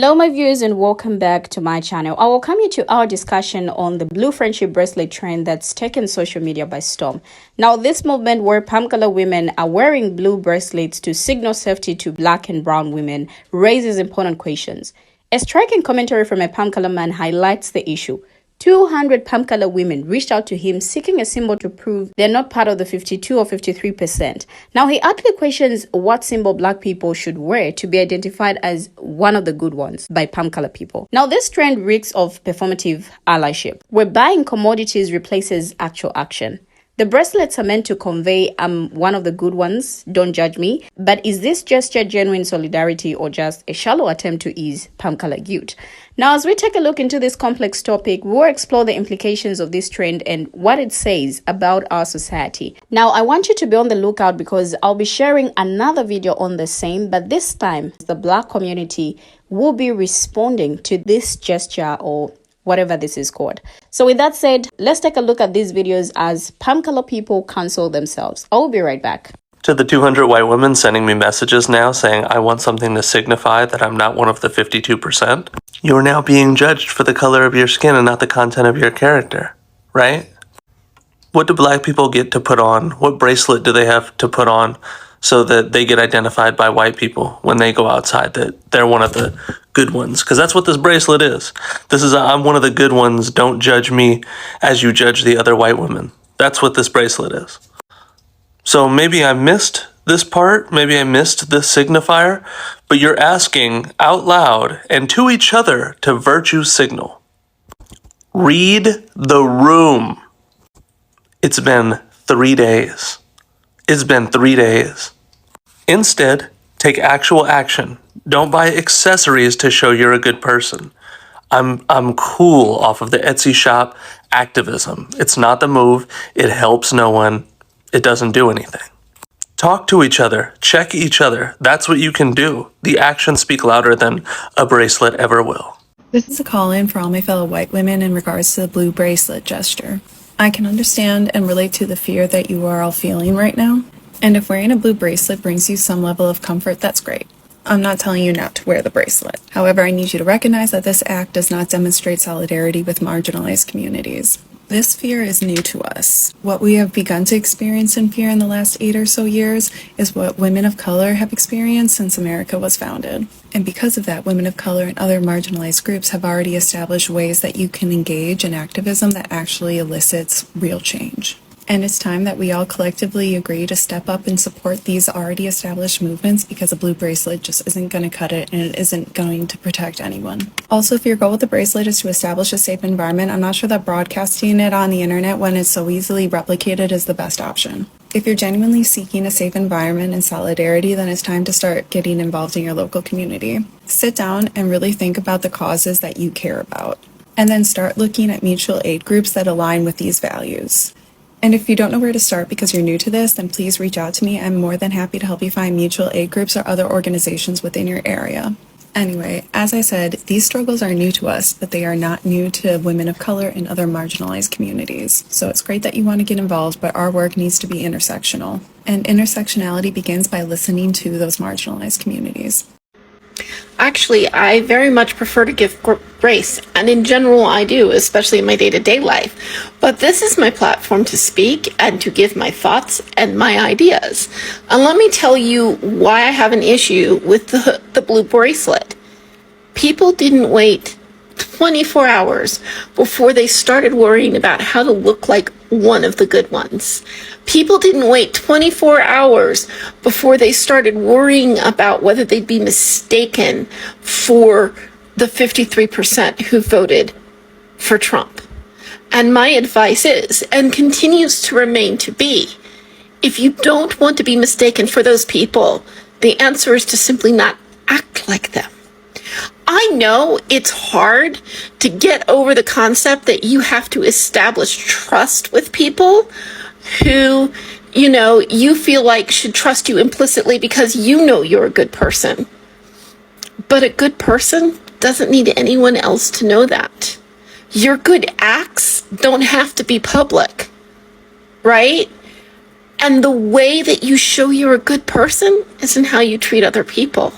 Hello my viewers and welcome back to my channel. I welcome you to our discussion on the blue friendship bracelet trend that's taken social media by storm. Now this movement where palm color women are wearing blue bracelets to signal safety to black and brown women raises important questions. A striking commentary from a palm color man highlights the issue. 200 palm color women reached out to him seeking a symbol to prove they're not part of the 52 or 53%. Now, he actually questions what symbol black people should wear to be identified as one of the good ones by palm color people. Now, this trend reeks of performative allyship, where buying commodities replaces actual action. The bracelets are meant to convey, I'm one of the good ones, don't judge me. But is this gesture genuine solidarity or just a shallow attempt to ease palm color guilt? Now, as we take a look into this complex topic, we'll explore the implications of this trend and what it says about our society. Now, I want you to be on the lookout because I'll be sharing another video on the same, but this time the black community will be responding to this gesture or whatever this is called. So with that said, let's take a look at these videos as palm color people cancel themselves. I'll be right back. To the 200 white women sending me messages now saying I want something to signify that I'm not one of the 52%, you're now being judged for the color of your skin and not the content of your character, right? What do black people get to put on? What bracelet do they have to put on so that they get identified by white people when they go outside, that they're one of the good ones? Because that's what this bracelet is. This is I'm one of the good ones, don't judge me as you judge the other white women. That's what this bracelet is. So maybe I missed this part, maybe I missed this signifier, but you're asking out loud and to each other to virtue signal. Read the room. It's been 3 days. It's been 3 days. Instead, take actual action. Don't buy accessories to show you're a good person. I'm cool off of the Etsy shop activism. It's not the move. It helps no one. It doesn't do anything. Talk to each other. Check each other. That's what you can do. The actions speak louder than a bracelet ever will. This is a call-in for all my fellow white women in regards to the blue bracelet gesture. I can understand and relate to the fear that you are all feeling right now. And if wearing a blue bracelet brings you some level of comfort, that's great. I'm not telling you not to wear the bracelet. However, I need you to recognize that this act does not demonstrate solidarity with marginalized communities. This fear is new to us. What we have begun to experience in fear in the last 8 or so years is what women of color have experienced since America was founded. And because of that, women of color and other marginalized groups have already established ways that you can engage in activism that actually elicits real change. And it's time that we all collectively agree to step up and support these already established movements, because a blue bracelet just isn't going to cut it and it isn't going to protect anyone. Also, if your goal with the bracelet is to establish a safe environment, I'm not sure that broadcasting it on the internet when it's so easily replicated is the best option. If you're genuinely seeking a safe environment and solidarity, then it's time to start getting involved in your local community. Sit down and really think about the causes that you care about, and then start looking at mutual aid groups that align with these values. And if you don't know where to start because you're new to this, then please reach out to me. I'm more than happy to help you find mutual aid groups or other organizations within your area. Anyway, as I said, these struggles are new to us, but they are not new to women of color and other marginalized communities. So it's great that you want to get involved, but our work needs to be intersectional. And intersectionality begins by listening to those marginalized communities. Actually, I very much prefer to give grace, and in general I do, especially in my day-to-day life. But this is my platform to speak and to give my thoughts and my ideas. And let me tell you why I have an issue with the blue bracelet. People didn't wait 24 hours before they started worrying about how to look like one of the good ones. People didn't wait 24 hours before they started worrying about whether they'd be mistaken for the 53% who voted for Trump. And my advice is, and continues to remain to be, if you don't want to be mistaken for those people, the answer is to simply not act like them. I know it's hard to get over the concept that you have to establish trust with people who, you feel like should trust you implicitly because you know you're a good person. But a good person doesn't need anyone else to know that. Your good acts don't have to be public, right? And the way that you show you're a good person is in how you treat other people.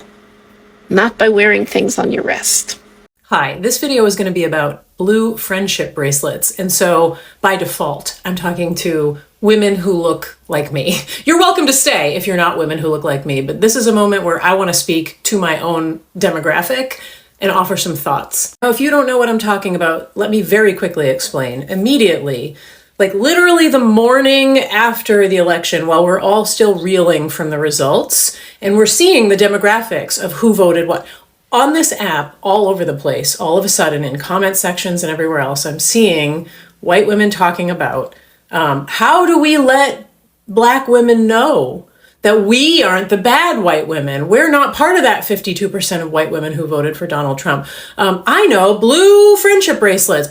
not by wearing things on your wrist. Hi, this video is going to be about blue friendship bracelets. And so by default, I'm talking to women who look like me. You're welcome to stay if you're not women who look like me, but this is a moment where I want to speak to my own demographic and offer some thoughts. Now, if you don't know what I'm talking about, let me very quickly explain. Immediately, like literally the morning after the election, while we're all still reeling from the results, and we're seeing the demographics of who voted what, on this app, all over the place, all of a sudden in comment sections and everywhere else, I'm seeing white women talking about how do we let Black women know that we aren't the bad white women? We're not part of that 52% of white women who voted for Donald Trump. I know, blue friendship bracelets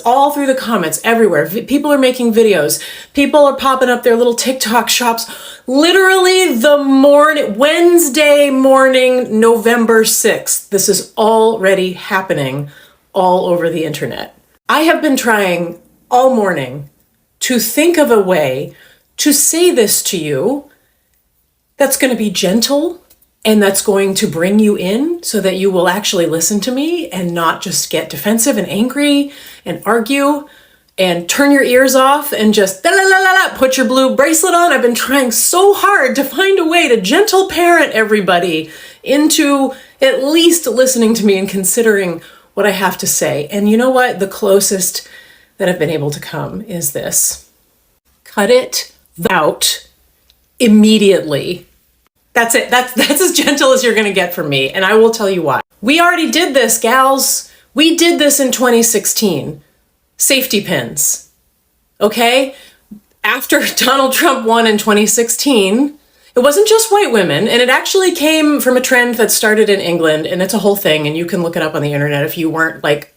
all through the comments everywhere. People are making videos. People are popping up their little TikTok shops. Literally Wednesday morning, November 6th. This is already happening all over the internet. I have been trying all morning to think of a way to say this to you that's going to be gentle and that's going to bring you in so that you will actually listen to me and not just get defensive and angry and argue and turn your ears off and just put your blue bracelet on. I've been trying so hard to find a way to gentle parent everybody into at least listening to me and considering what I have to say. And you know what? The closest that I've been able to come is this. Cut it out immediately. That's it. That's as gentle as you're going to get from me. And I will tell you why. We already did this, gals. We did this in 2016. Safety pins. Okay? After Donald Trump won in 2016, it wasn't just white women, and it actually came from a trend that started in England, and it's a whole thing, and you can look it up on the internet if you weren't like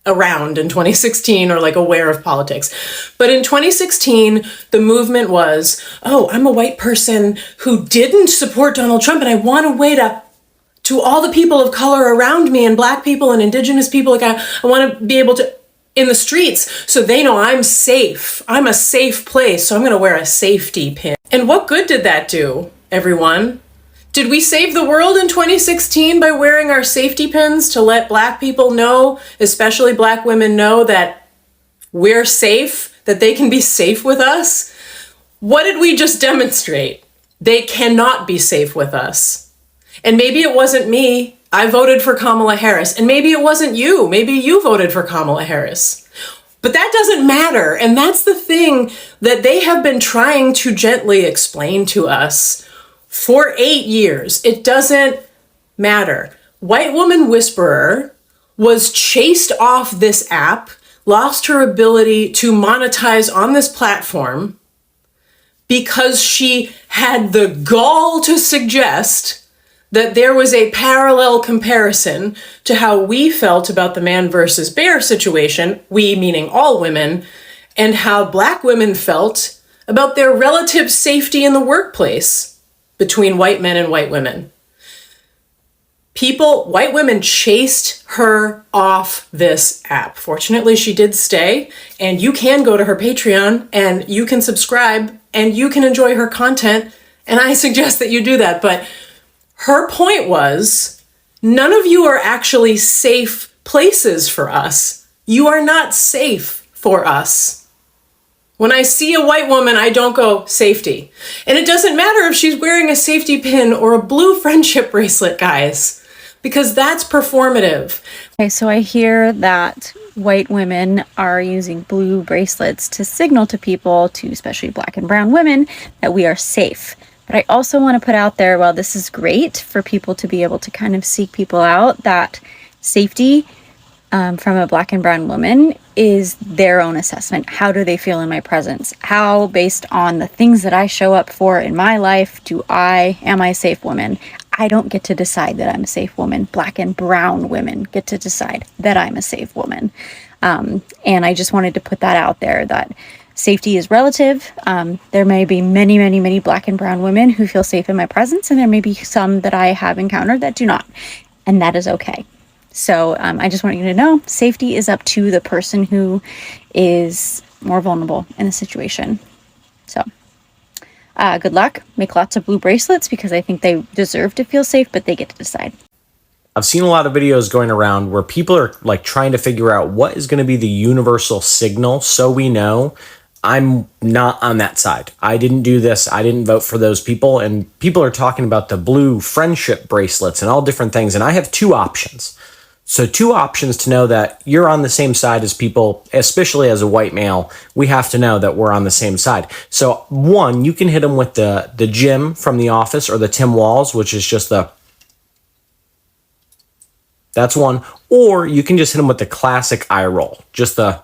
around in 2016 or like aware of politics. But in 2016, the movement was, oh, I'm a white person who didn't support Donald Trump, and I want a way to all the people of color around me and Black people and Indigenous people, like I want to be able to, in the streets, so they know I'm safe. I'm a safe place, so I'm going to wear a safety pin. And what good did that do, everyone? Did we save the world in 2016 by wearing our safety pins to let Black people know, especially Black women know, that we're safe, that they can be safe with us? What did we just demonstrate? They cannot be safe with us. And maybe it wasn't me. I voted for Kamala Harris. And maybe it wasn't you. Maybe you voted for Kamala Harris. But that doesn't matter. And that's the thing that they have been trying to gently explain to us for 8 years. It doesn't matter. White Woman Whisperer was chased off this app, lost her ability to monetize on this platform because she had the gall to suggest that there was a parallel comparison to how we felt about the man versus bear situation, we meaning all women, and how Black women felt about their relative safety in the workplace between white men and white women. White women chased her off this app. Fortunately, she did stay, and you can go to her Patreon and you can subscribe and you can enjoy her content, and I suggest that you do that. But her point was, none of you are actually safe places for us. You are not safe for us. When I see a white woman, I don't go safety. And it doesn't matter if she's wearing a safety pin or a blue friendship bracelet, guys, because that's performative. Okay, so I hear that white women are using blue bracelets to signal to people, to especially Black and brown women, that we are safe. But I also want to put out there, while this is great for people to be able to kind of seek people out, that safety from a Black and brown woman is their own assessment. How do they feel in my presence? How, based on the things that I show up for in my life, am I a safe woman? I don't get to decide that I'm a safe woman. Black and brown women get to decide that I'm a safe woman. And I just wanted to put that out there, that safety is relative. There may be many, many, many Black and brown women who feel safe in my presence, and there may be some that I have encountered that do not, and that is okay. So I just want you to know, safety is up to the person who is more vulnerable in the situation. So Good luck. Make lots of blue bracelets because I think they deserve to feel safe, but they get to decide. I've seen a lot of videos going around where people are like trying to figure out what is going to be the universal signal so we know. I'm not on that side. I didn't do this. I didn't vote for those people. And people are talking about the blue friendship bracelets and all different things. And I have two options. So 2 options to know that you're on the same side as people, especially as a white male. We have to know that we're on the same side. So 1, you can hit them with the Jim from The Office or the Tim Walls, which is just that's 1. Or you can just hit them with the classic eye roll. Just the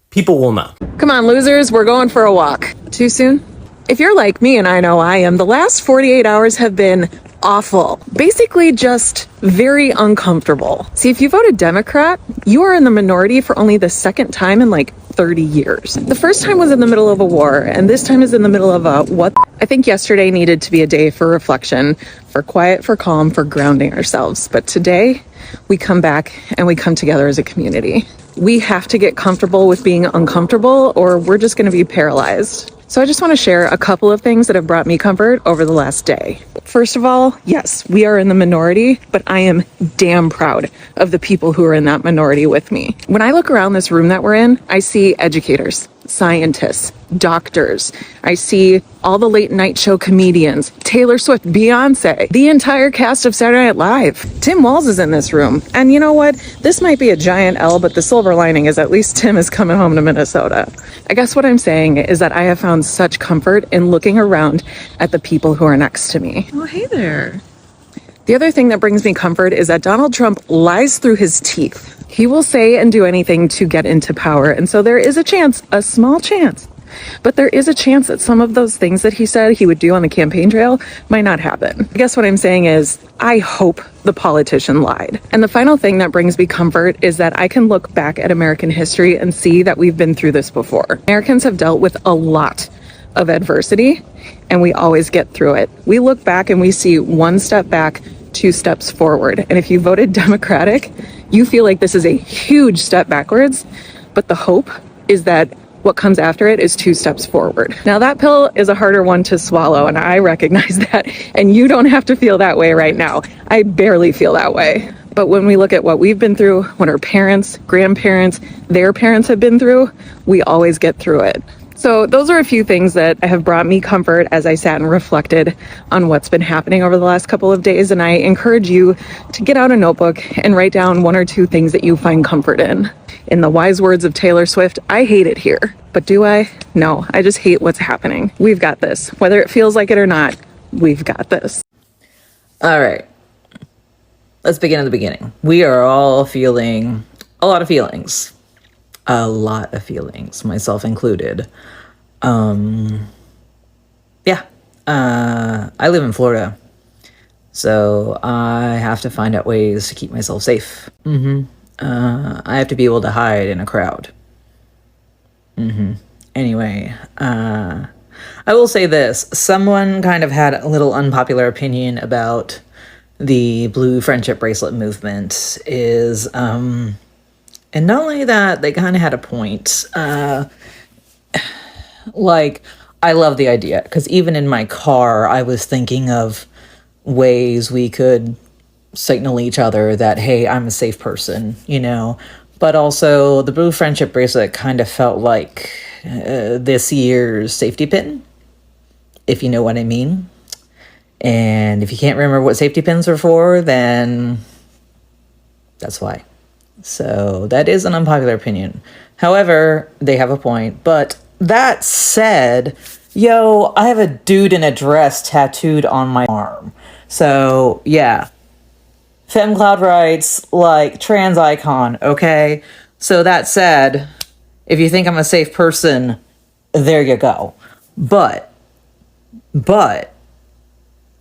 people will know. Come on, losers, we're going for a walk. Too soon? If you're like me, and I know I am, the last 48 hours have been awful. Basically just very uncomfortable. See, if you voted Democrat, you are in the minority for only the second time in like 30 years. The first time was in the middle of a war, and this time is in the middle of a what? I think yesterday needed to be a day for reflection, for quiet, for calm, for grounding ourselves. But today, we come back and we come together as a community. We have to get comfortable with being uncomfortable, or we're just going to be paralyzed. So I just want to share a couple of things that have brought me comfort over the last day. First of all, yes, we are in the minority, but I am damn proud of the people who are in that minority with me. When I look around this room that we're in, I see educators, scientists, doctors. I see all the late night show comedians, Taylor Swift, Beyonce, the entire cast of Saturday Night Live. Tim Walz is in this room. And you know what? This might be a giant L, but the silver lining is at least Tim is coming home to Minnesota. I guess what I'm saying is that I have found such comfort in looking around at the people who are next to me. Oh, hey there. The other thing that brings me comfort is that Donald Trump lies through his teeth. He will say and do anything to get into power. And so there is a chance, a small chance, but there is a chance that some of those things that he said he would do on the campaign trail might not happen. I guess what I'm saying is I hope the politician lied. And the final thing that brings me comfort is that I can look back at American history and see that we've been through this before. Americans have dealt with a lot of adversity, and we always get through it. We look back and we see 1 step back, 2 steps forward. And if you voted Democratic, you feel like this is a huge step backwards, but the hope is that what comes after it is 2 steps forward. Now that pill is a harder one to swallow, and I recognize that, and you don't have to feel that way right now. I barely feel that way. But when we look at what we've been through, what our parents, grandparents, their parents have been through, we always get through it. So those are a few things that have brought me comfort as I sat and reflected on what's been happening over the last couple of days. And I encourage you to get out a notebook and write down 1 or 2 things that you find comfort in. In the wise words of Taylor Swift, I hate it here. But do I? No, I just hate what's happening. We've got this. Whether it feels like it or not, we've got this. All right. Let's begin at the beginning. We are all feeling a lot of feelings. A lot of feelings, myself included. I live in Florida, so I have to find out ways to keep myself safe. I have to be able to hide in a crowd. Anyway, I will say this. Someone kind of had a little unpopular opinion about the blue friendship bracelet movement is, and not only that, they kind of had a point. I love the idea, because even in my car, I was thinking of ways we could signal each other that, hey, I'm a safe person, you know? But also, the blue friendship bracelet kind of felt like this year's safety pin, if you know what I mean. And if you can't remember what safety pins are for, then that's why. So that is an unpopular opinion. However, they have a point. But that said, I have a dude in a dress tattooed on my arm. So yeah, FemCloud writes, like, trans icon, okay? So that said, if you think I'm a safe person, there you go. But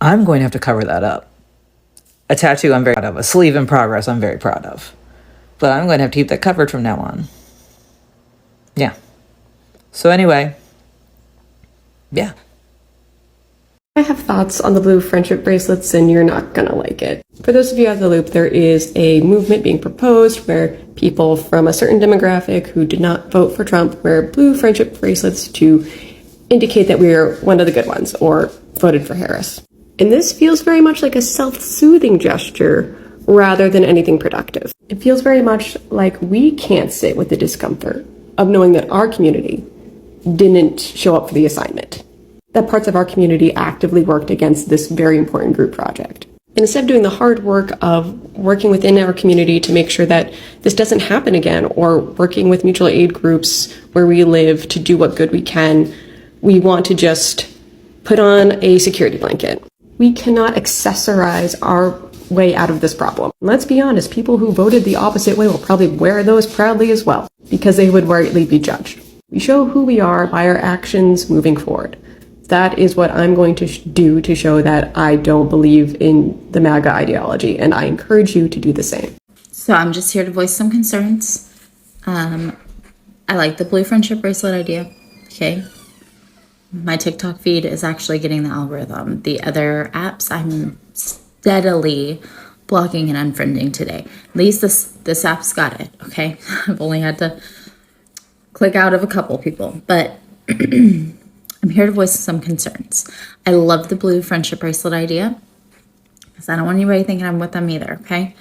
I'm going to have to cover that up. A tattoo I'm very proud of. A sleeve in progress I'm very proud of. But I'm going to have to keep that covered from now on. Yeah. So anyway. Yeah. I have thoughts on the blue friendship bracelets, and you're not gonna like it. For those of you out of the loop, there is a movement being proposed where people from a certain demographic who did not vote for Trump wear blue friendship bracelets to indicate that we're one of the good ones or voted for Harris. And this feels very much like a self-soothing gesture rather than anything productive. It feels very much like we can't sit with the discomfort of knowing that our community didn't show up for the assignment, that parts of our community actively worked against this very important group project. And instead of doing the hard work of working within our community to make sure that this doesn't happen again, or working with mutual aid groups where we live to do what good we can, we want to just put on a security blanket. We cannot accessorize our way out of this problem. Let's be honest, people who voted the opposite way will probably wear those proudly as well, because they would rightly be judged. We show who we are by our actions moving forward. That is what I'm going to do to show that I don't believe in the MAGA ideology, and I encourage you to do the same. So I'm just here to voice some concerns. I like the blue friendship bracelet idea. Okay. My TikTok feed is actually getting the algorithm. The other apps I'm steadily blocking and unfriending today. At least this app's got it. Okay. I've only had to click out of a couple people, but I'm here to voice some concerns. I love the blue friendship bracelet idea, because I don't want anybody thinking I'm with them either, okay?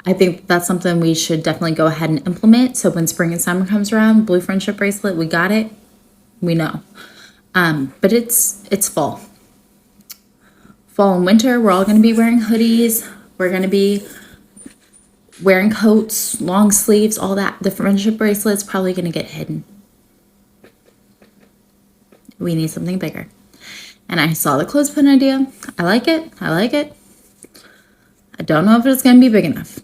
I think that's something we should definitely go ahead and implement. So when spring and summer comes around, blue friendship bracelet, we got it. We know. But it's fall. Fall and winter, we're all going to be wearing hoodies. We're going to be wearing coats, long sleeves, all that. The friendship bracelet's probably going to get hidden. We need something bigger. And I saw the clothespin idea. I like it. I like it. I don't know if it's going to be big enough.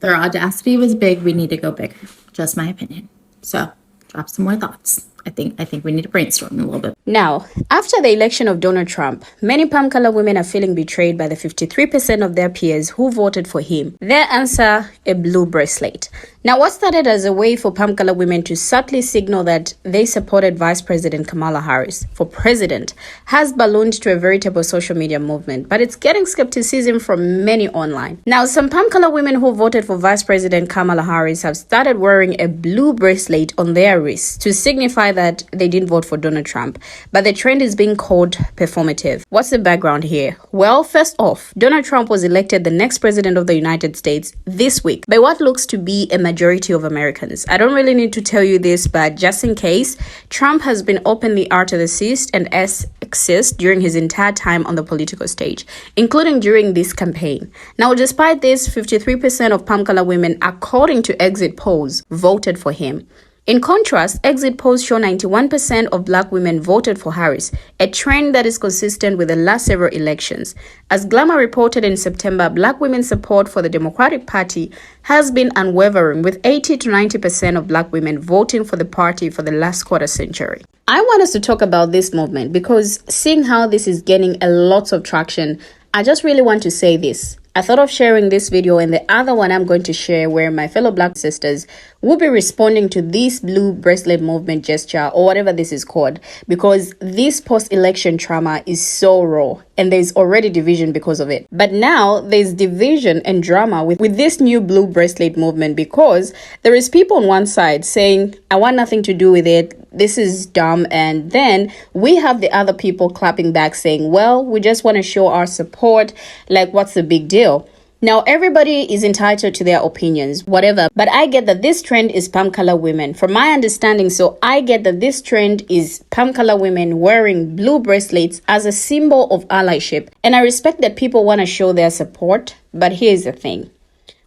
Their audacity was big. We need to go bigger. Just my opinion. So drop some more thoughts. I think we need to brainstorm a little bit. Now, after the election of Donald Trump, many palm color women are feeling betrayed by the 53% of their peers who voted for him. Their answer, a blue bracelet. Now, what started as a way for palm color women to subtly signal that they supported Vice President Kamala Harris for president has ballooned to a veritable social media movement, but it's getting skepticism from many online. Now, some palm color women who voted for Vice President Kamala Harris have started wearing a blue bracelet on their wrists to signify that they didn't vote for Donald Trump, but the trend is being called performative. What's the background here? Well, first off, Donald Trump was elected the next president of the United States this week by what looks to be a majority of Americans. I don't really need to tell you this, but just in case, Trump has been openly articist and sexist during his entire time on the political stage, including during this campaign. Now, despite this, 53% of palm color women, according to exit polls, voted for him. In contrast, exit polls show 91% of black women voted for Harris, a trend that is consistent with the last several elections. As Glamour reported in September, black women's support for the Democratic Party has been unwavering, with 80 to 90% of black women voting for the party for the last quarter century. I want us to talk about this movement because seeing how this is gaining a lot of traction, I just really want to say this. I thought of sharing this video and the other one I'm going to share where my fellow black sisters will be responding to this blue bracelet movement gesture or whatever this is called, because this post-election trauma is so raw and there's already division because of it. But now there's division and drama with this new blue bracelet movement, because there is people on one side saying, I want nothing to do with it, this is dumb, and then we have the other people clapping back saying, well, we just want to show our support, like what's the big deal? Now, everybody is entitled to their opinions, whatever, but I get that this trend is palm color women. From my understanding, so I get that this trend is palm color women wearing blue bracelets as a symbol of allyship, and I respect that people want to show their support, but here's the thing.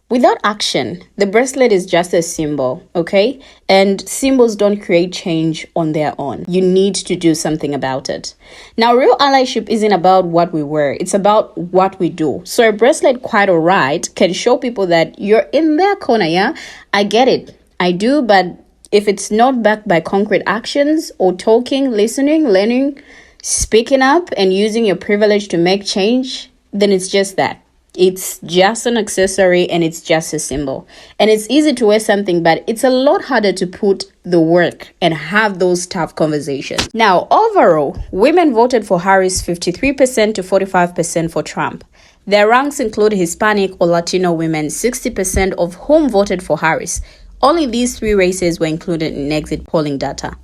Without action, the bracelet is just a symbol, okay? And symbols don't create change on their own. You need to do something about it. Now, real allyship isn't about what we wear. It's about what we do. So a bracelet, quite all right, can show people that you're in their corner, yeah? I get it. I do, but if it's not backed by concrete actions or talking, listening, learning, speaking up, and using your privilege to make change, then it's just that. It's just an accessory and it's just a symbol. And it's easy to wear something, but it's a lot harder to put the work and have those tough conversations. Now, overall, women voted for Harris 53% to 45% for Trump. Their ranks include Hispanic or Latino women, 60% of whom voted for Harris. Only these 3 races were included in exit polling data.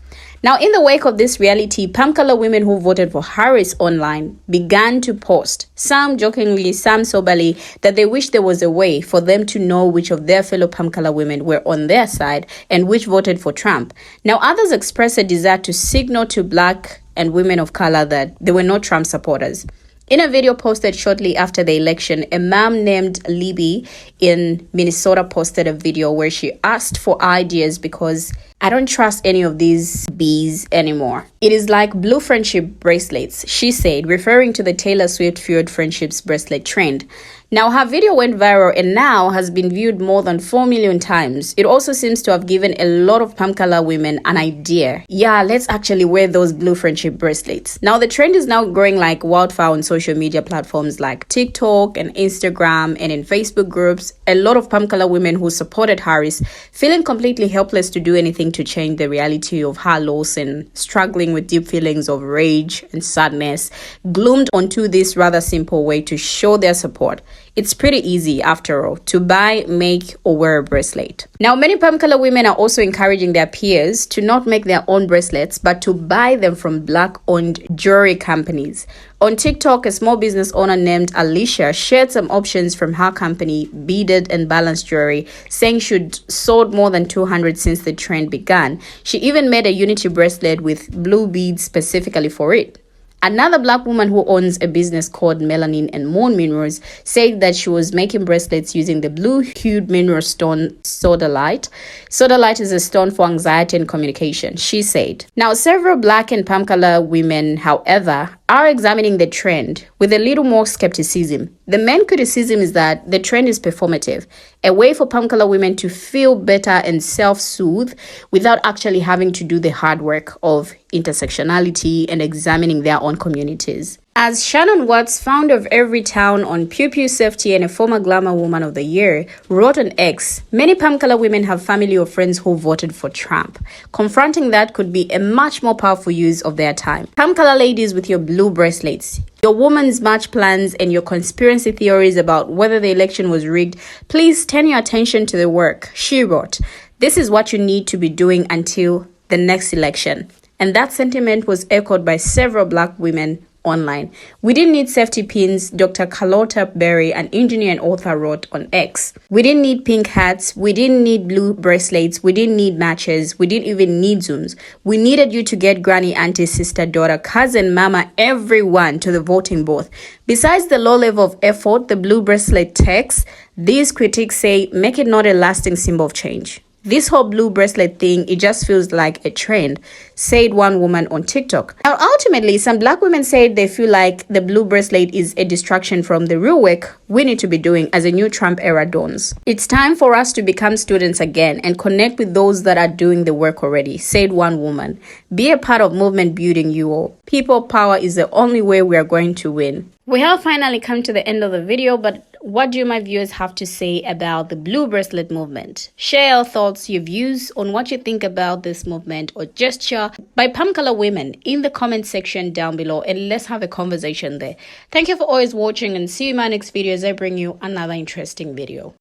Now, in the wake of this reality, palm color women who voted for Harris online began to post, some jokingly, some soberly, that they wish there was a way for them to know which of their fellow palm color women were on their side and which voted for Trump. Now, others expressed a desire to signal to Black and women of color that they were not Trump supporters. In a video posted shortly after the election, a mom named Libby in Minnesota posted a video where she asked for ideas because I don't trust any of these bees anymore. It is like blue friendship bracelets, she said, referring to the Taylor Swift Fueled Friendships bracelet trend. Now, her video went viral and now has been viewed more than 4 million times. It also seems to have given a lot of palm color women an idea. Yeah, let's actually wear those blue friendship bracelets. Now, the trend is now growing like wildfire on social media platforms like TikTok and Instagram and in Facebook groups. A lot of palm color women who supported Harris feeling completely helpless to do anything to change the reality of her loss and struggling with deep feelings of rage and sadness, gloomed onto this rather simple way to show their support. It's pretty easy, after all, to buy, make, or wear a bracelet. Now, many palm color women are also encouraging their peers to not make their own bracelets, but to buy them from Black-owned jewelry companies. On TikTok, a small business owner named Alicia shared some options from her company, Beaded and Balanced Jewelry, saying she'd sold more than 200 since the trend began. She even made a unity bracelet with blue beads specifically for it. Another Black woman who owns a business called Melanin and Moon Minerals said that she was making bracelets using the blue-hued mineral stone sodalite. Sodalite is a stone for anxiety and communication, she said. Now, several Black and palm color women, however, are examining the trend with a little more skepticism. The main criticism is that the trend is performative, a way for palm color women to feel better and self-soothe without actually having to do the hard work of intersectionality and examining their own communities. As Shannon Watts, founder of Everytown on Pew Safety and a former Glamour Woman of the Year, wrote on X, many palm color women have family or friends who voted for Trump. Confronting that could be a much more powerful use of their time. Palm color ladies with your blue bracelets, your woman's march plans, and your conspiracy theories about whether the election was rigged, please turn your attention to the work. She wrote, this is what you need to be doing until the next election. And that sentiment was echoed by several Black women online. We didn't need safety pins, Dr. Carlotta Berry, an engineer and author, wrote on X. We didn't need pink hats. We didn't need blue bracelets. We didn't need matches. We didn't even need Zooms. We needed you to get granny, auntie, sister, daughter, cousin, mama, everyone to the voting booth. Besides the low level of effort the blue bracelet takes, these critics say make it not a lasting symbol of change. This whole blue bracelet thing, it just feels like a trend, said one woman on TikTok. Now, ultimately, some Black women said they feel like the blue bracelet is a distraction from the real work we need to be doing as a new Trump era dawns. It's time for us to become students again and connect with those that are doing the work already, said one woman. Be a part of movement building, you all. People power is the only way we are going to win. We have finally come to the end of the video, but what do my viewers have to say about the blue bracelet movement? Share your thoughts, your views on what you think about this movement or gesture by palm color women in the comment section down below, and let's have a conversation there. Thank you for always watching, and see you in my next video as I bring you another interesting video.